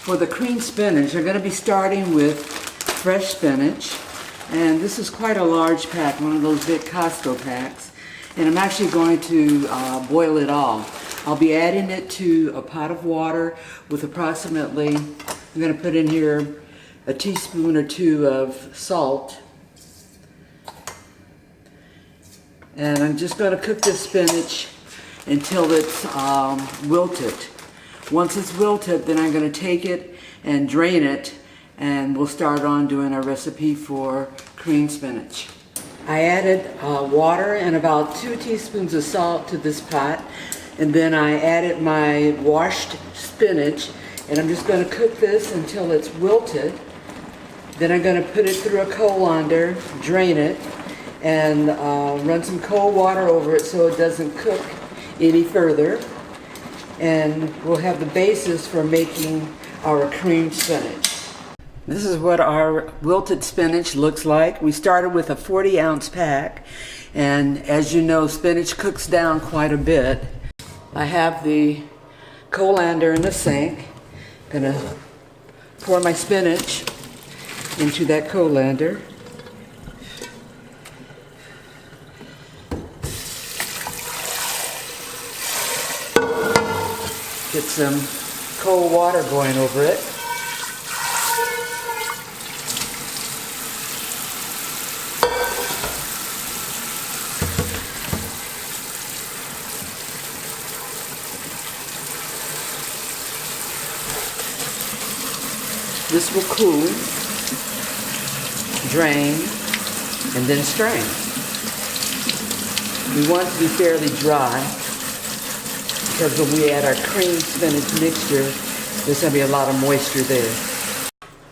For the cream spinach, I'm going to be starting with fresh spinach. And this is quite a large pack, one of those big Costco packs. And I'm actually going to boil it all. I'll be adding it to a pot of water with approximately, I'm going to put in here a teaspoon or two of salt. And I'm just going to cook this spinach until it's wilted. Once it's wilted, then I'm going to take it and drain it, and we'll start on doing our recipe for cream spinach. I added water and about 2 teaspoons of salt to this pot, and then I added my washed spinach, and I'm just going to cook this until it's wilted. Then I'm going to put it through a colander, drain it, and run some cold water over it so it doesn't cook any further. And we'll have the basis for making our cream spinach. This is what our wilted spinach looks like. We started with a 40-ounce pack, and as you know, spinach cooks down quite a bit. I have the colander in the sink. I'm gonna pour my spinach into that colander. Get some cold water going over it. This will cool, drain, and then strain. We want it to be fairly dry, because when we add our cream spinach mixture, there's going to be a lot of moisture there.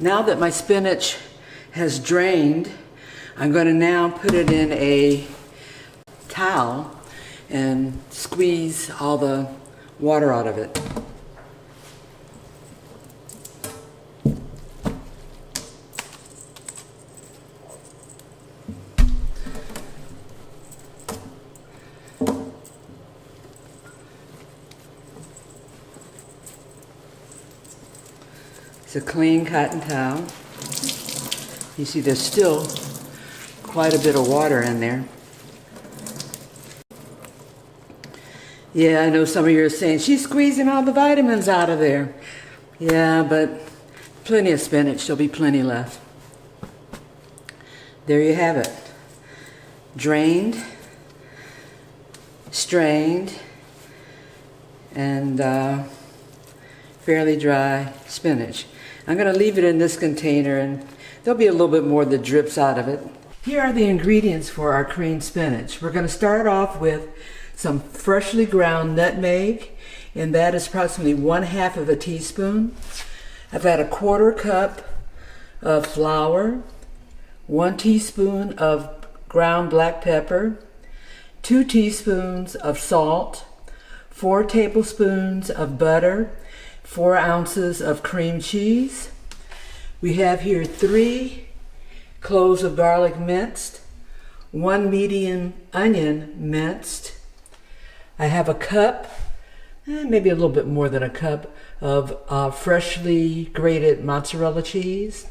Now that my spinach has drained, I'm going to now put it in a towel and squeeze all the water out of it. It's a clean cotton towel. You see there's still quite a bit of water in there. Yeah, I know some of you are saying, she's squeezing all the vitamins out of there. Yeah, but plenty of spinach, there'll be plenty left. There you have it. Drained, strained, and fairly dry spinach. I'm going to leave it in this container, and there'll be a little bit more that drips out of it. Here are the ingredients for our cream spinach. We're going to start off with some freshly ground nutmeg, and that is approximately 1/2 of a teaspoon. I've got a 1/4 cup of flour, 1 teaspoon of ground black pepper, 2 teaspoons of salt, 4 tablespoons of butter, 4 ounces of cream cheese. We have here 3 cloves of garlic minced, 1 medium onion minced. I have a cup, maybe a little bit more than a cup, of freshly grated mozzarella cheese,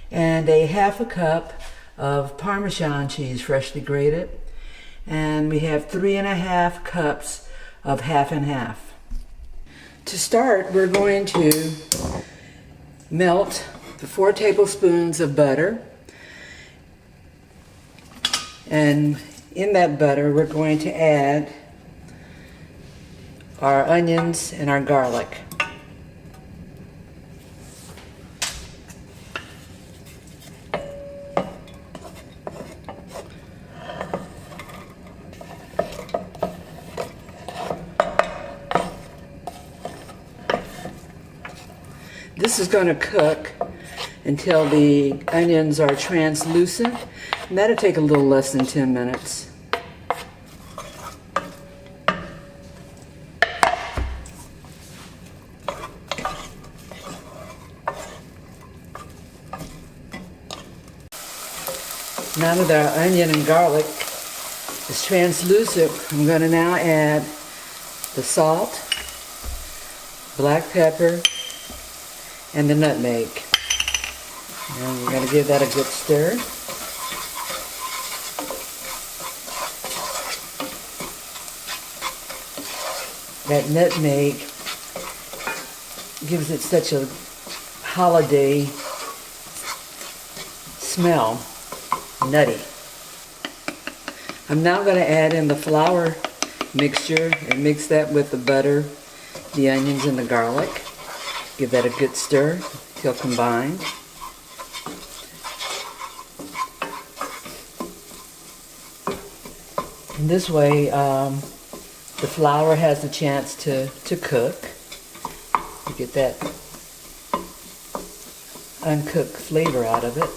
and a 1/2 cup of Parmesan cheese, freshly grated. And we have 3½ cups of half and half. To start, we're going to melt the 4 tablespoons of butter. And in that butter, we're going to add our onions and our garlic. This is going to cook until the onions are translucent, and that'll take a little less than 10 minutes. Now that our onion and garlic is translucent, I'm going to now add the salt, black pepper, and the nutmeg. And we're going to give that a good stir. That nutmeg gives it such a holiday smell, nutty. I'm now going to add in the flour mixture and mix that with the butter, the onions, and the garlic. Give that a good stir till combined. And this way, the flour has a chance to cook. You get that uncooked flavor out of it.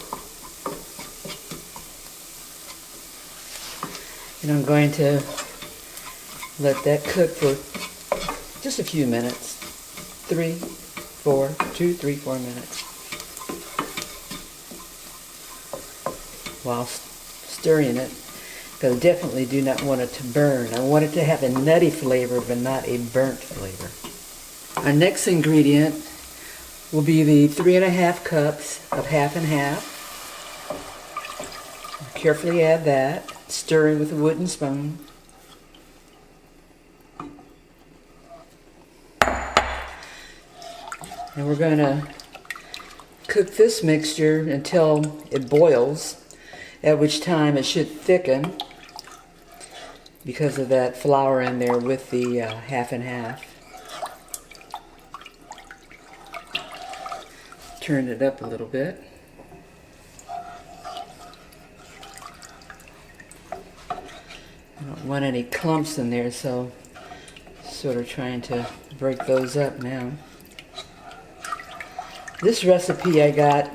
And I'm going to let that cook for just a few minutes. 2, 3, 4 minutes. While stirring it, because I definitely do not want it to burn. I want it to have a nutty flavor, but not a burnt flavor. Our next ingredient will be the 3½ cups of half and half. Carefully add that, stirring with a wooden spoon. And we're going to cook this mixture until it boils, at which time it should thicken because of that flour in there with the half and half. Turn it up a little bit. I don't want any clumps in there, so sort of trying to break those up now. This recipe I got,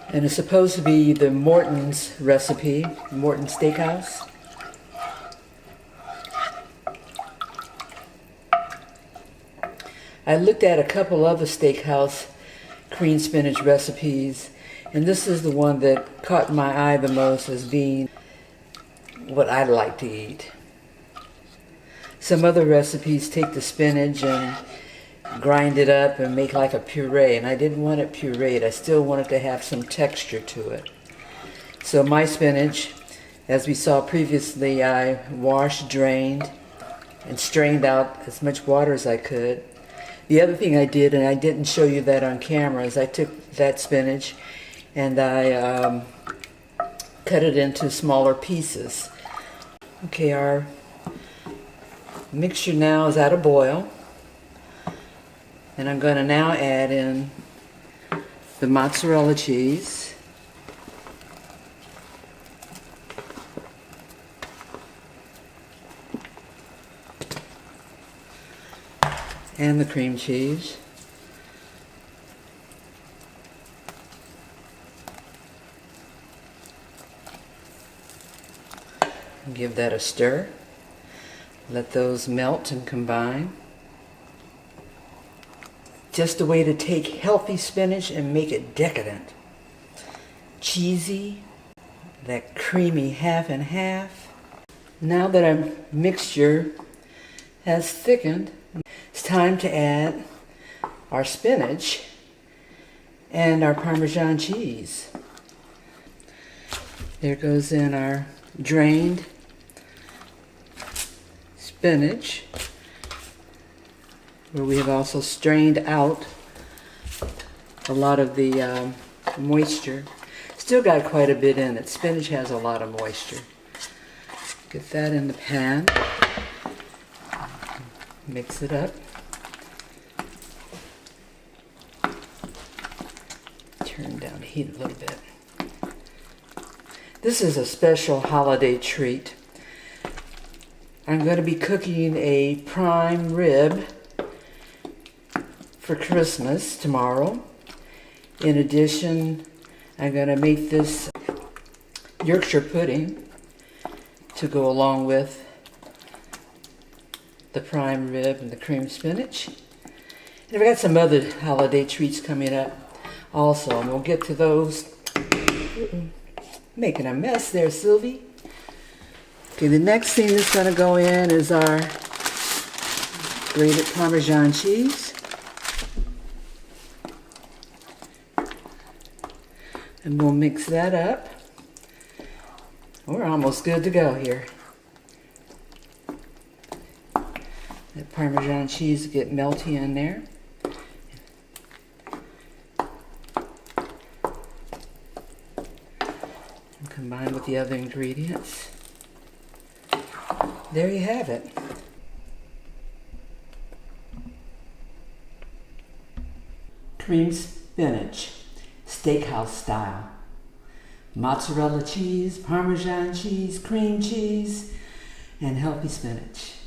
and it's supposed to be the Morton's recipe, Morton Steakhouse. I looked at a couple other steakhouse cream spinach recipes, and this is the one that caught my eye the most as being what I like to eat. Some other recipes take the spinach and grind it up and make like a puree, and I didn't want it pureed. I still wanted to have some texture to it. So my spinach, as we saw previously, I washed, drained, and strained out as much water as I could. The other thing I did, and I didn't show you that on camera, is I took that spinach and I cut it into smaller pieces. Okay, our mixture now is at a boil. And I'm going to now add in the mozzarella cheese, and the cream cheese, and give that a stir. Let those melt and combine. Just a way to take healthy spinach and make it decadent. Cheesy, that creamy half and half. Now that our mixture has thickened, it's time to add our spinach and our Parmesan cheese. There goes in our drained spinach, where we have also strained out a lot of the moisture. Still got quite a bit in it. Spinach has a lot of moisture. Get that in the pan. Mix it up. Turn down the heat a little bit. This is a special holiday treat. I'm going to be cooking a prime rib for Christmas tomorrow. In addition, I'm going to make this Yorkshire pudding to go along with the prime rib and the cream spinach. And I've got some other holiday treats coming up also, and we'll get to those. Making a mess there, Sylvie. Okay, the next thing that's going to go in is our grated Parmesan cheese. And we'll mix that up. We're almost good to go here. That Parmesan cheese will get melty in there. And combine with the other ingredients. There you have it. Cream spinach, steakhouse style. Mozzarella cheese, Parmesan cheese, cream cheese, and healthy spinach.